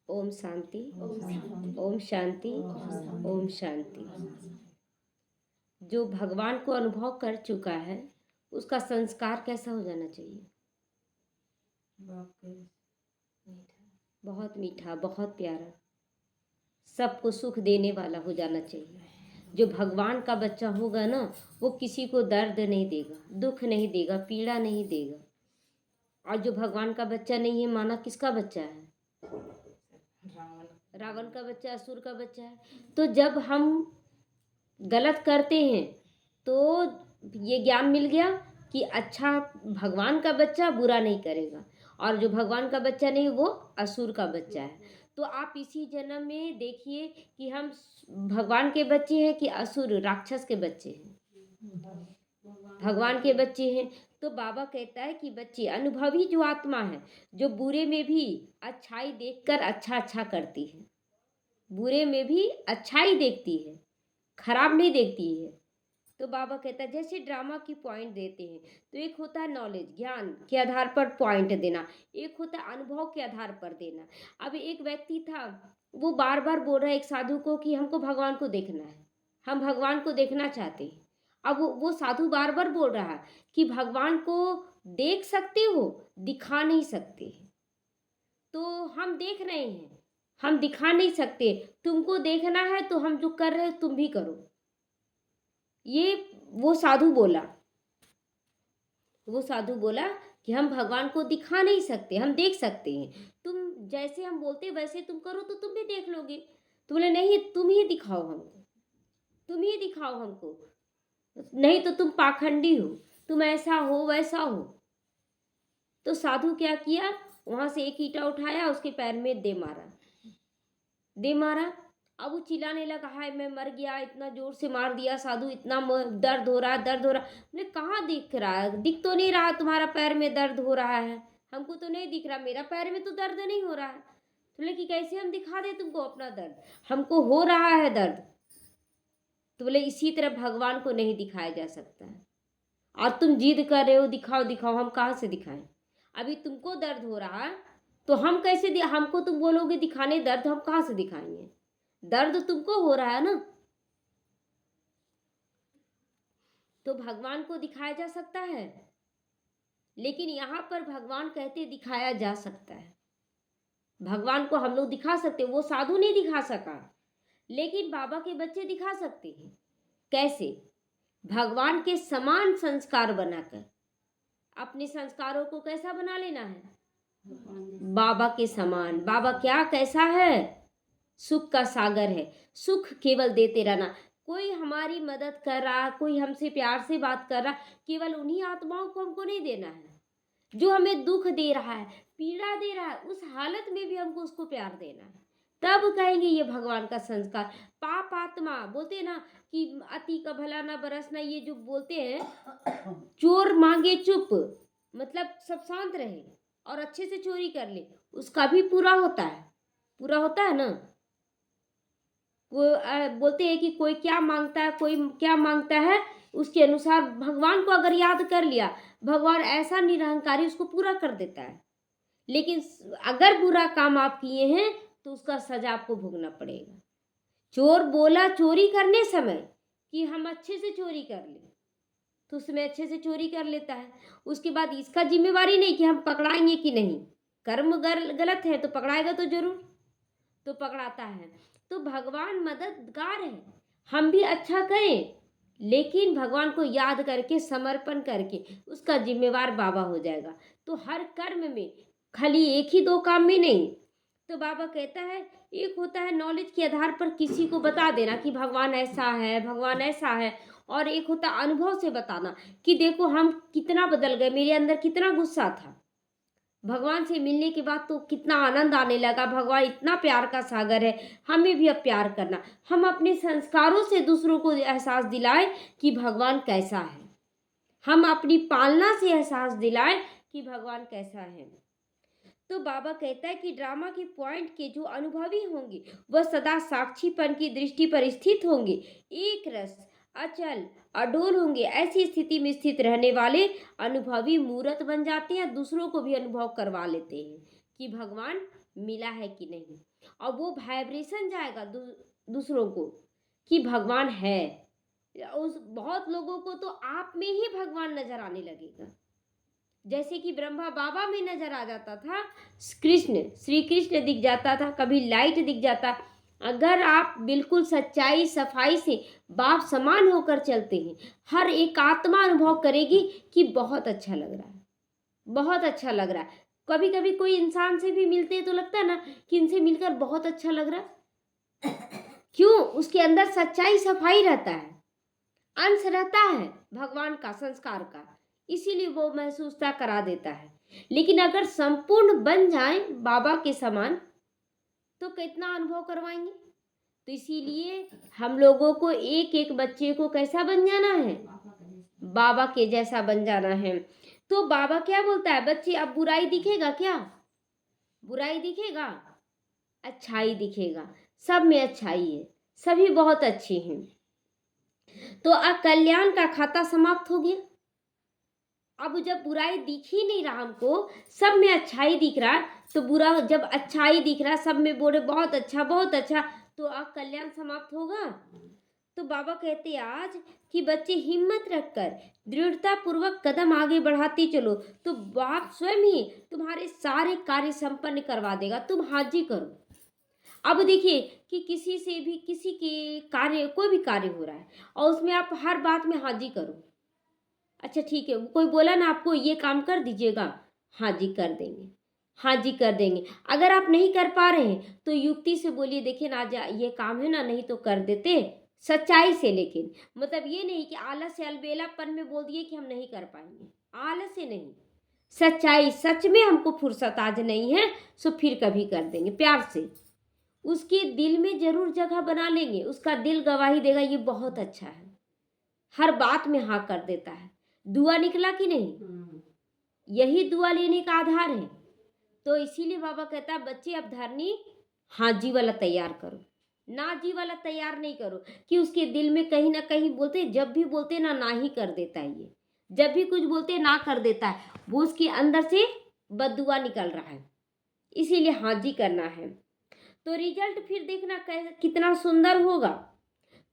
ओम शांति। ओम शांति। ओम शांति। ओम शांति। जो भगवान को अनुभव कर चुका है उसका संस्कार कैसा हो जाना चाहिए? बहुत मीठा, बहुत प्यारा, सबको सुख देने वाला हो जाना चाहिए। जो भगवान का बच्चा होगा ना, वो किसी को दर्द नहीं देगा, दुख नहीं देगा, पीड़ा नहीं देगा। और जो भगवान का बच्चा नहीं है, माना किसका बच्चा है? रावण का बच्चा, असुर का बच्चा है। तो जब हम गलत करते हैं तो ये ज्ञान मिल गया कि अच्छा, भगवान का बच्चा बुरा नहीं करेगा, और जो भगवान का बच्चा नहीं वो असुर का बच्चा है। तो आप इसी जन्म में देखिए कि हम भगवान के बच्चे हैं कि असुर राक्षस के बच्चे हैं। भगवान के बच्चे हैं। तो बाबा कहता है कि बच्चे अनुभवी जो आत्मा है, जो बुरे में भी अच्छाई देखकर अच्छा अच्छा करती है, बुरे में भी अच्छाई देखती है, खराब नहीं देखती है। तो बाबा कहता है जैसे ड्रामा की पॉइंट देते हैं, तो एक होता है नॉलेज, ज्ञान के आधार पर पॉइंट देना, एक होता है अनुभव के आधार पर देना। अब एक व्यक्ति था, वो बार बार बोल रहा है एक साधु को कि हमको भगवान को देखना है, हम भगवान को देखना चाहते हैं। अब वो साधु बार बार बोल रहा है कि भगवान को देख सकते हो, दिखा नहीं सकते। तो हम देख रहे हैं, हम दिखा नहीं सकते, तुमको देखना है तो हम जो कर रहे हैं तुम भी करो। ये वो साधु बोला, वो साधु बोला कि हम भगवान को दिखा नहीं सकते, हम देख सकते हैं, तुम जैसे हम बोलते वैसे तुम करो तो तुम भी देख लोगे। तो बोले नहीं, तुम ही दिखाओ हमको, तुम ही दिखाओ हमको, नहीं तो तुम पाखंडी हो, तुम ऐसा हो वैसा हो। तो साधु क्या किया, वहां से एक ईंटा उठाया, उसके पैर में दे मारा, दे मारा। अब वो चिल्लाने लगा, हाय मैं मर गया, इतना जोर से मार दिया साधु, इतना दर्द हो रहा है, दर्द हो रहा है। बोले कहाँ दिख रहा है, दिख तो नहीं रहा तुम्हारा पैर में दर्द हो रहा है, हमको तो नहीं दिख रहा, मेरा पैर में तो दर्द नहीं हो रहा है। तो बोले कि कैसे हम दिखा दे तुमको अपना दर्द, हमको हो रहा है दर्द। तो बोले इसी तरह भगवान को नहीं दिखाया जा सकता है, और तुम जिद कर रहे हो दिखाओ दिखाओ, हम कहाँ से दिखाएं? अभी तुमको दर्द हो रहा है तो हम कैसे हमको तुम बोलोगे दिखाने दर्द, हम कहाँ से दिखाएंगे? दर्द तुमको हो रहा है ना। तो भगवान को दिखाया जा सकता है, लेकिन यहाँ पर भगवान कहते दिखाया जा सकता है। भगवान को हम लोग दिखा सकते, वो साधु नहीं दिखा सका, लेकिन बाबा के बच्चे दिखा सकते हैं। कैसे? भगवान के समान संस्कार बनाकर। अपने संस्कारों को कैसा बना लेना है? बाबा के समान। बाबा क्या कैसा है? सुख का सागर है, सुख केवल देते रहना। कोई हमारी मदद कर रहा, कोई हमसे प्यार से बात कर रहा, केवल उन्हीं आत्माओं को हमको नहीं देना है। जो हमें दुख दे रहा है, पीड़ा दे रहा है, उस हालत में भी हमको उसको प्यार देना है, तब कहेंगे ये भगवान का संस्कार। पाप आत्मा बोलते हैं ना कि अति का भला ना बरसना, ये जो बोलते हैं चोर मांगे चुप, मतलब सब शांत रहे और अच्छे से चोरी कर ले, उसका भी पूरा होता है, पूरा होता है ना। वो बोलते हैं कि कोई क्या मांगता है, कोई क्या मांगता है, उसके अनुसार भगवान को अगर याद कर लिया, भगवान ऐसा निरहंकारी उसको पूरा कर देता है। लेकिन अगर बुरा काम आप किए हैं तो उसका सजा आपको भोगना पड़ेगा। चोर बोला चोरी करने समय कि हम अच्छे से चोरी कर ले, तो उसमें अच्छे से चोरी कर लेता है। उसके बाद इसका जिम्मेवारी नहीं कि हम पकड़ाएंगे कि नहीं, कर्म गलत है तो पकड़ाएगा तो जरूर, तो पकड़ाता है। तो भगवान मददगार है, हम भी अच्छा करें, लेकिन भगवान को याद करके समर्पण करके उसका जिम्मेवार बाबा हो जाएगा। तो हर कर्म में, खाली एक ही दो काम में नहीं। तो बाबा कहता है एक होता है नॉलेज के आधार पर किसी को बता देना कि भगवान ऐसा है, भगवान ऐसा है, और एक होता अनुभव से बताना कि देखो हम कितना बदल गए, मेरे अंदर कितना गुस्सा था, भगवान से मिलने के बाद तो कितना आनंद आने लगा, भगवान इतना प्यार का सागर है, हमें भी अब प्यार करना। हम अपने संस्कारों से दूसरों को एहसास दिलाएं कि भगवान कैसा है, हम अपनी पालना से एहसास दिलाएं कि भगवान कैसा है। तो बाबा कहता है कि ड्रामा के पॉइंट के जो अनुभवी होंगे वह सदा साक्षीपन की दृष्टि पर स्थित होंगे, एक रस अचल अडोल होंगे। ऐसी स्थिति में स्थित रहने वाले अनुभवी मूर्त बन जाते हैं, दूसरों को भी अनुभव करवा लेते हैं कि भगवान मिला है कि नहीं, और वो वाइब्रेशन जाएगा दूसरों को कि भगवान है। उस बहुत लोगों को तो आप में ही भगवान नजर आने लगेगा, जैसे कि ब्रह्मा बाबा में नजर आ जाता था, कृष्ण श्री कृष्ण दिख जाता था, कभी लाइट दिख जाता। अगर आप बिल्कुल सच्चाई सफाई से बाप समान होकर चलते हैं, हर एक आत्मा अनुभव करेगी कि बहुत अच्छा लग रहा है, बहुत अच्छा लग रहा है। कभी कभी कोई इंसान से भी मिलते हैं तो लगता है ना कि इनसे मिलकर बहुत अच्छा लग रहा है। क्यों? उसके अंदर सच्चाई सफाई रहता है, अंश रहता है भगवान का, संस्कार का, इसीलिए वो महसूसता करा देता है। लेकिन अगर संपूर्ण बन जाए बाबा के समान तो कितना अनुभव करवाएंगे। तो इसीलिए हम लोगों को एक एक बच्चे को कैसा बन जाना है, बाबा के जैसा बन जाना है। तो बाबा क्या बोलता है, बच्चे अब बुराई दिखेगा क्या? बुराई दिखेगा? अच्छाई दिखेगा। सब में अच्छाई है, सभी बहुत अच्छे हैं। तो अब कल्याण का खाता समाप्त हो गया। अब जब बुराई दिख ही नहीं रहा हमको, सब में अच्छाई दिख रहा, तो बुरा जब अच्छाई दिख रहा, सब में बोले बहुत अच्छा बहुत अच्छा, तो अब कल्याण समाप्त होगा। तो बाबा कहते आज कि बच्चे हिम्मत रखकर दृढ़ता पूर्वक कदम आगे बढ़ाते चलो, तो बाप स्वयं ही तुम्हारे सारे कार्य संपन्न करवा देगा। तुम हाजी करो। अब देखिए कि किसी से भी किसी के कार्य, कोई भी कार्य हो रहा है और उसमें आप हर बात में हाजी करो। अच्छा ठीक है, कोई बोला ना आपको ये काम कर दीजिएगा, हाँ जी कर देंगे, हाँ जी कर देंगे। अगर आप नहीं कर पा रहे हैं तो युक्ति से बोलिए, देखिए ना आज ये काम है ना, नहीं तो कर देते, सच्चाई से। लेकिन मतलब ये नहीं कि आलस या अलबेलापन में बोल दिए कि हम नहीं कर पाएंगे, आलस से नहीं, सच्चाई, सच में हमको फुर्सत आज नहीं है, सो फिर कभी कर देंगे, प्यार से। उसके दिल में जरूर जगह बना लेंगे, उसका दिल गवाही देगा ये बहुत अच्छा है, हर बात में हाँ कर देता है। दुआ निकला कि नहीं? यही दुआ लेने का आधार है। तो इसीलिए बाबा कहता है बच्चे अब धरनी हाँ जी वाला तैयार करो, ना जी वाला तैयार नहीं करो कि उसके दिल में कहीं ना कहीं बोलते, जब भी बोलते ना ही कर देता है, ये जब भी कुछ बोलते ना कर देता है, वो उसके अंदर से बददुआ निकल रहा है, इसीलिए हाँ जी करना है। तो रिजल्ट फिर देखना कितना सुंदर होगा।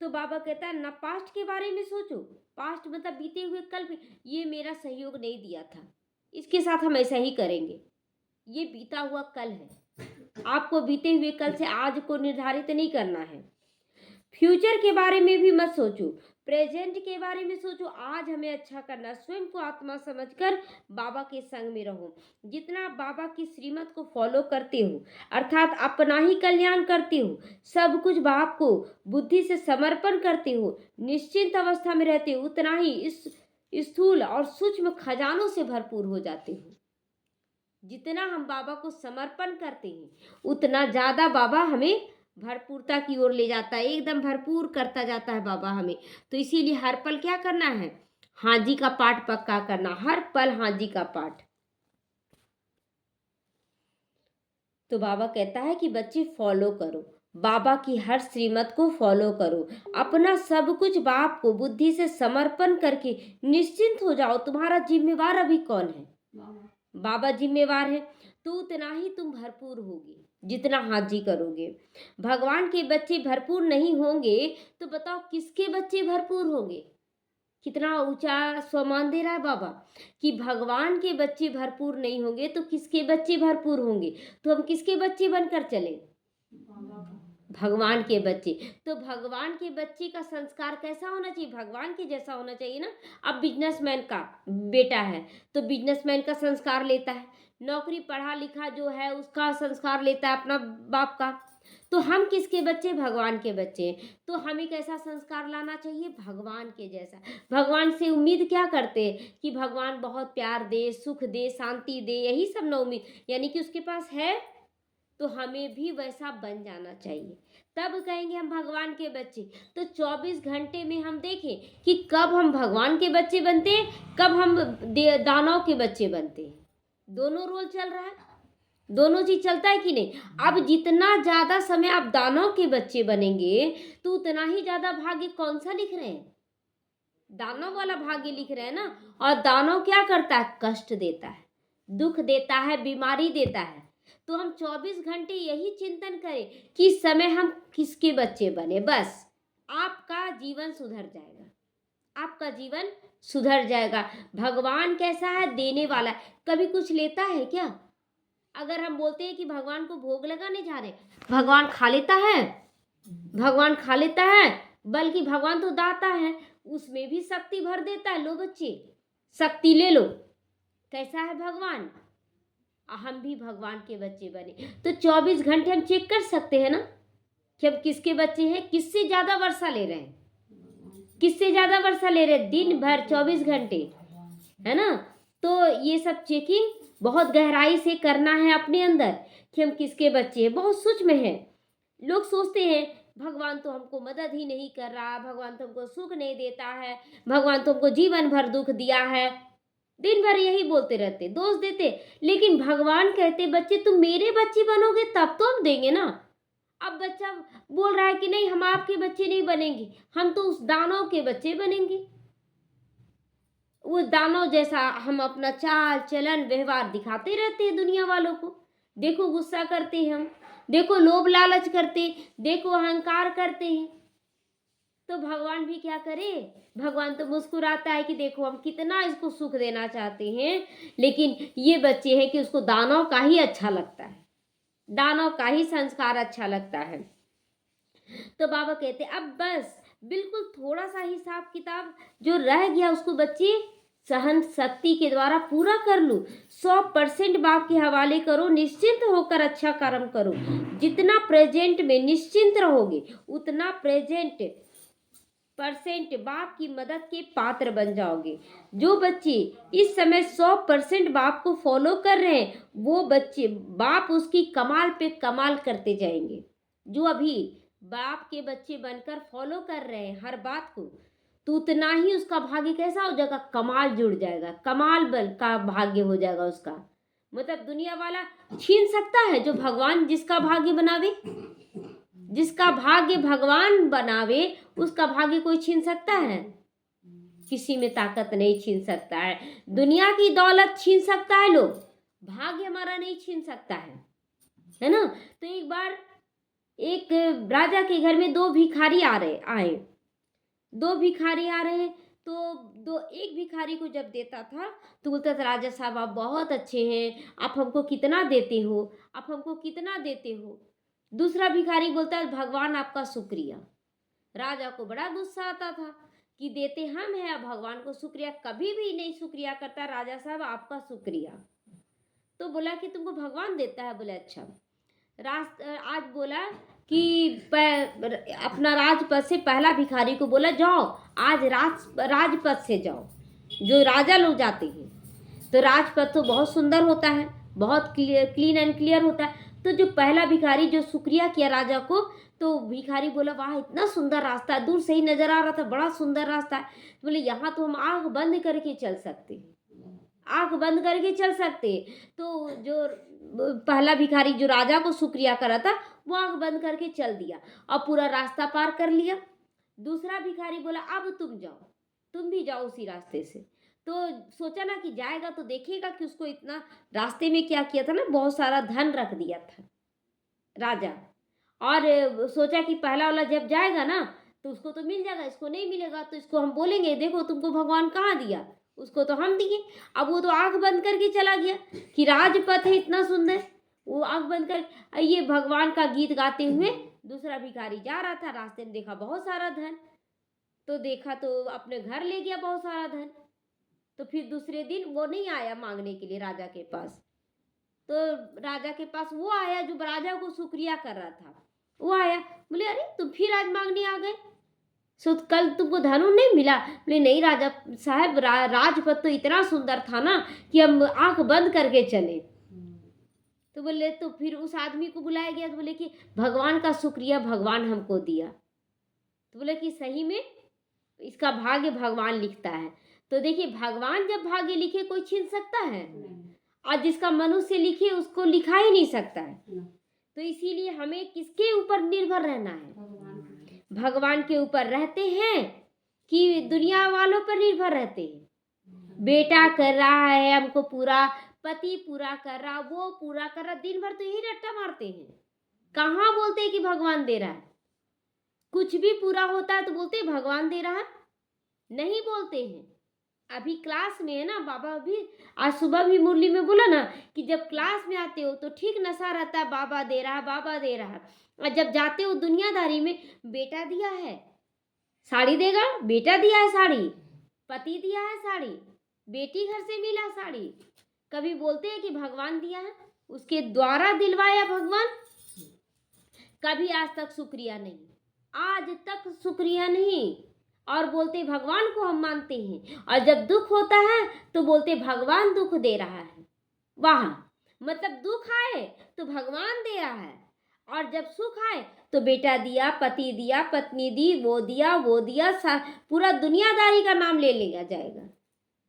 तो बाबा कहता है ना पास्ट के बारे में सोचो, पास्ट मतलब बीते हुए कल पे, ये मेरा सहयोग नहीं दिया था, इसके साथ हम ऐसा ही करेंगे, ये बीता हुआ कल है, आपको बीते हुए कल से आज को निर्धारित नहीं करना है। फ्यूचर के बारे में भी मत सोचो, प्रेजेंट के बारे में सोचो, आज हमें अच्छा करना, स्वयं को आत्मा समझकर बाबा के संग में रहो। जितना आप बाबा की श्रीमत को फॉलो करते हो, अर्थात अपना ही कल्याण करते हो, सब कुछ बाप को बुद्धि से समर्पण करते हो, निश्चिंत अवस्था में रहते हो, उतना ही इस स्थूल और सूक्ष्म खजानों से भरपूर हो जाते हो। जितना हम बाबा को समर्पण करते हैं उतना ज्यादा बाबा हमें भरपूरता की ओर ले जाता है, एकदम भरपूर करता जाता है बाबा हमें। तो इसीलिए हर पल क्या करना है, हाँ जी का पाठ पक्का करना, हर पल हाँ जी का पाठ। तो बाबा कहता है कि बच्चे फॉलो करो, बाबा की हर श्रीमत को फॉलो करो, अपना सब कुछ बाप को बुद्धि से समर्पण करके निश्चिंत हो जाओ। तुम्हारा जिम्मेवार अभी कौन है? बाबा जिम्मेवार है। तो उतना ही तुम भरपूर होगे जितना हाजी करोगे। भगवान के बच्चे भरपूर नहीं होंगे तो बताओ किसके बच्चे भरपूर होंगे? कितना ऊंचा स्वमान दे रहा है बाबा कि भगवान के बच्चे भरपूर नहीं होंगे तो किसके बच्चे भरपूर होंगे। तो हम किसके बच्चे बनकर चले? भगवान के बच्चे। तो भगवान के बच्चे का संस्कार कैसा होना चाहिए? भगवान के जैसा होना चाहिए ना। अब बिजनेसमैन का बेटा है तो बिजनेसमैन का संस्कार लेता है, नौकरी पढ़ा लिखा जो है उसका संस्कार लेता है अपना बाप का। तो हम किसके बच्चे? भगवान के बच्चे। तो हमें कैसा संस्कार लाना चाहिए? भगवान के जैसा। भगवान से उम्मीद क्या करते हैं कि भगवान बहुत प्यार दे, सुख दे, शांति दे, यही सब ना उम्मीद, यानी कि उसके पास है तो हमें भी वैसा बन जाना चाहिए, तब कहेंगे हम भगवान के बच्चे। तो 24 घंटे में हम देखें कि कब हम भगवान के बच्चे बनते हैं, कब हम दानव के बच्चे बनते हैं। दोनों रोल चल रहा है, दोनों चीज चलता है कि नहीं। अब जितना ज्यादा समय आप दानव के बच्चे बनेंगे तो उतना ही ज्यादा भाग्य कौन सा लिख रहे हैं? दानव वाला भाग्य लिख रहे हैं ना। और दानव क्या करता है? कष्ट देता है, दुख देता है, बीमारी देता है। तो हम 24 घंटे यही चिंतन करें कि इस समय हम किसके बच्चे बने, बस आपका जीवन सुधर जाएगा, आपका जीवन सुधर जाएगा। भगवान कैसा है? देने वाला है। कभी कुछ लेता है क्या? अगर हम बोलते हैं कि भगवान को भोग लगाने जा रहे, भगवान खा लेता है? भगवान खा लेता है? बल्कि भगवान तो दाता है, उसमें भी शक्ति भर देता है। लो बच्चे, शक्ति ले लो। कैसा है भगवान? हम भी भगवान के बच्चे बने। तो 24 घंटे हम चेक कर सकते हैं ना कि हम किसके बच्चे हैं, किससे ज्यादा वर्षा ले रहे हैं, किससे ज्यादा वर्षा ले रहे हैं, दिन भर 24 घंटे, है ना। तो ये सब चेकिंग बहुत गहराई से करना है अपने अंदर कि हम किसके बच्चे हैं। बहुत सूक्ष्म है। लोग सोचते हैं भगवान तो हमको मदद ही नहीं कर रहा, भगवान तो हमको सुख नहीं देता है, भगवान तो हमको जीवन भर दुख दिया है, दिन भर यही बोलते रहते, दोष देते। लेकिन भगवान कहते बच्चे तुम मेरे बच्चे बनोगे तब तो हम देंगे ना। अब बच्चा बोल रहा है कि नहीं हम आपके बच्चे नहीं बनेंगे, हम तो उस दानव के बच्चे बनेंगे। वो दानव जैसा हम अपना चाल चलन व्यवहार दिखाते रहते हैं दुनिया वालों को। देखो गुस्सा करते हैं हम, देखो लोभ लालच करते, देखो अहंकार करते हैं। तो भगवान भी क्या करे? भगवान तो मुस्कुराता है कि देखो हम कितना इसको सुख देना चाहते हैं, लेकिन ये बच्चे हैं कि उसको दानव का ही अच्छा लगता है, दानव का ही संस्कार अच्छा लगता है। तो बाबा कहते अब बस बिल्कुल थोड़ा सा हिसाब किताब जो रह गया उसको बच्चे सहन शक्ति के द्वारा पूरा कर लो। 100% बाप के हवाले करो, निश्चिंत होकर अच्छा कर्म करो। जितना प्रेजेंट में निश्चिंत रहोगे उतना प्रेजेंट % बाप की मदद के पात्र बन जाओगे। जो बच्चे इस समय 100% बाप को फॉलो कर रहे हैं वो बच्चे बाप उसकी कमाल पे कमाल करते जाएंगे। जो अभी बाप के बच्चे बनकर फॉलो कर रहे हैं हर बात को, तो उतना ही उसका भाग्य कैसा हो जाएगा? कमाल जुड़ जाएगा, कमाल बल का भाग्य हो जाएगा उसका। मतलब दुनिया वाला छीन सकता है? जो भगवान जिसका भाग्य बनावे, जिसका भाग्य भगवान बनावे उसका भाग्य कोई छीन सकता है? किसी में ताकत नहीं छीन सकता है। दुनिया की दौलत छीन सकता है लोग, भाग्य हमारा नहीं छीन सकता है ना। तो एक बार एक राजा के घर में 2 भिखारी आए 2 भिखारी आ रहे हैं। तो एक भिखारी को जब देता था तो बोलता था राजा साहब आप बहुत अच्छे हैं, आप हमको कितना देते हो, आप हमको कितना देते हो। दूसरा भिखारी बोलता है भगवान आपका शुक्रिया। राजा को बड़ा गुस्सा आता था कि देते हम हैं, अब भगवान को शुक्रिया कभी भी नहीं शुक्रिया करता। राजा साहब आपका शुक्रिया। तो बोला कि तुमको भगवान देता है? बोले अच्छा। आज बोला कि अपना राजपद से पहला भिखारी को बोला जाओ आज राजपद से जाओ, जो राजा लोग जाते हैं। तो राजपद तो बहुत सुंदर होता है, बहुत क्लीन एंड क्लियर होता है। तो जो पहला भिखारी जो शुक्रिया किया राजा को, तो भिखारी बोला वाह इतना सुंदर रास्ता है, दूर से ही नजर आ रहा था बड़ा सुंदर रास्ता है। बोले यहाँ तो हम आंख बंद करके चल सकते हैं, आंख बंद करके चल सकते। तो जो पहला भिखारी जो राजा को शुक्रिया करा था वो आंख बंद करके चल दिया और पूरा रास्ता पार कर लिया। दूसरा भिखारी बोला अब तुम जाओ, तुम भी जाओ उसी रास्ते से। तो सोचा ना कि जाएगा तो देखेगा कि उसको इतना रास्ते में क्या किया था ना, बहुत सारा धन रख दिया था राजा। और सोचा कि पहला वाला जब जाएगा ना तो उसको तो मिल जाएगा, इसको नहीं मिलेगा। तो इसको हम बोलेंगे देखो तुमको भगवान कहाँ दिया, उसको तो हम दिए। अब वो तो आंख बंद करके चला गया कि राजपथ है इतना सुंदर, वो आंख बंद कर ये भगवान का गीत गाते हुए दूसरा भिखारी जा रहा था। रास्ते में देखा बहुत सारा धन, तो देखा तो अपने घर ले गया बहुत सारा धन। तो फिर दूसरे दिन वो नहीं आया मांगने के लिए राजा के पास। तो राजा के पास वो आया जो राजा को शुक्रिया कर रहा था, वो आया। बोले अरे तुम फिर आज मांगने आ गए, सो कल तुमको धनु नहीं मिला? बोले नहीं राजा साहब राजपथ तो इतना सुंदर था ना कि हम आंख बंद करके चले। तो बोले तो फिर उस आदमी को बुलाया गया। तो बोले कि भगवान का शुक्रिया भगवान हमको दिया। तो बोले कि सही में इसका भाग्य भगवान लिखता है। तो देखिए भगवान जब भाग्य लिखे कोई छीन सकता है? और जिसका मनुष्य लिखे उसको लिखा ही नहीं सकता है। तो इसीलिए हमें किसके ऊपर निर्भर रहना है? भगवान के ऊपर रहते हैं कि दुनिया वालों पर निर्भर रहते हैं? बेटा कर रहा है हमको पूरा पति पूरा कर रहा, वो पूरा कर रहा, दिन भर तो यही रट्टा मारते हैं। कहाँ बोलते हैं कि भगवान दे रहा है? कुछ भी पूरा होता है तो बोलते हैं भगवान दे रहा है, नहीं बोलते हैं। अभी क्लास में है ना, बाबा अभी आज सुबह भी मुरली में बोला ना कि जब क्लास में आते हो तो ठीक नशा रहता है, बाबा दे रहा है, बाबा दे रहा है, और जब जाते हो दुनियादारी में, बेटा दिया है साड़ी देगा, बेटा दिया है साड़ी, पति दिया है साड़ी, बेटी घर से मिला साड़ी, कभी बोलते हैं कि भगवान दिया है, उसके द्वारा दिलवाया भगवान? कभी आज तक शुक्रिया नहीं, आज तक शुक्रिया नहीं। और बोलते भगवान को हम मानते हैं, और जब दुख होता है तो बोलते भगवान दुख दे रहा है। वाह, मतलब दुख आए तो भगवान दे रहा है, और जब सुख आए तो बेटा दिया, पति दिया, पत्नी दी, वो दिया, वो दिया, पूरा दुनियादारी का नाम ले लिया जाएगा।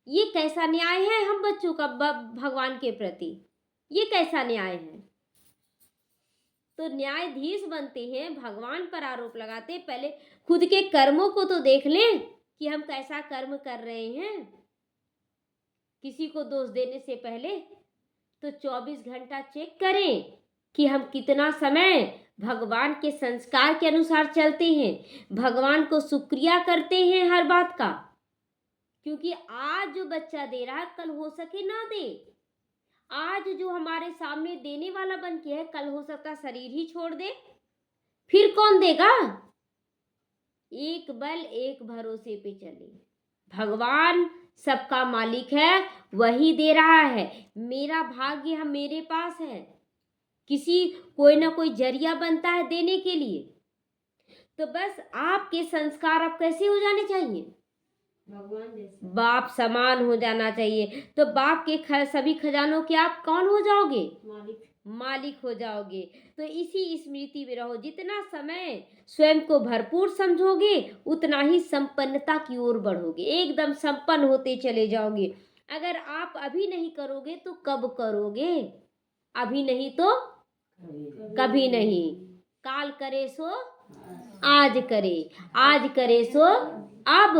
ये कैसा न्याय है हम बच्चों का भगवान के प्रति? ये कैसा न्याय है? तो न्यायाधीश बनते हैं, भगवान पर आरोप लगाते हैं। पहले खुद के कर्मों को तो देख लें कि हम कैसा कर्म कर रहे हैं। किसी को दोष देने से पहले तो 24 घंटा चेक करें कि हम कितना समय भगवान के संस्कार के अनुसार चलते हैं, भगवान को शुक्रिया करते हैं हर बात का। क्योंकि आज जो बच्चा दे रहा है, कल हो सके ना दे। आज जो हमारे सामने देने वाला बन के है, कल हो सकता शरीर ही छोड़ दे, फिर कौन देगा? एक बल एक भरोसे पे चले, भगवान सबका मालिक है, वही दे रहा है। मेरा भाग्य हम मेरे पास है, किसी कोई ना कोई जरिया बनता है देने के लिए। तो बस आपके संस्कार अब कैसे हो जाने चाहिए? भगवान जैसे, बाप समान हो जाना चाहिए। तो बाप के सभी खजानों के आप कौन हो जाओगे? मालिक हो जाओगे। तो इसी स्मृति में रहो। जितना समय स्वयं को भरपूर समझोगे, उतना ही संपन्नता की ओर बढ़ोगे, एकदम संपन्न होते चले जाओगे। अगर आप अभी नहीं करोगे तो कब करोगे? अभी नहीं तो कभी नहीं। काल करे सो आज करे, आज करे सो अब,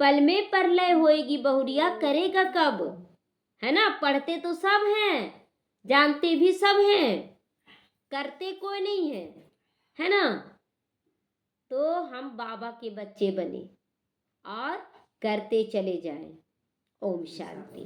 पल में परलय होएगी बहुरिया, करेगा कब? है ना? पढ़ते तो सब हैं, जानते भी सब हैं, करते कोई नहीं है ना? तो हम बाबा के बच्चे बने और करते चले जाएं। ओम शांति।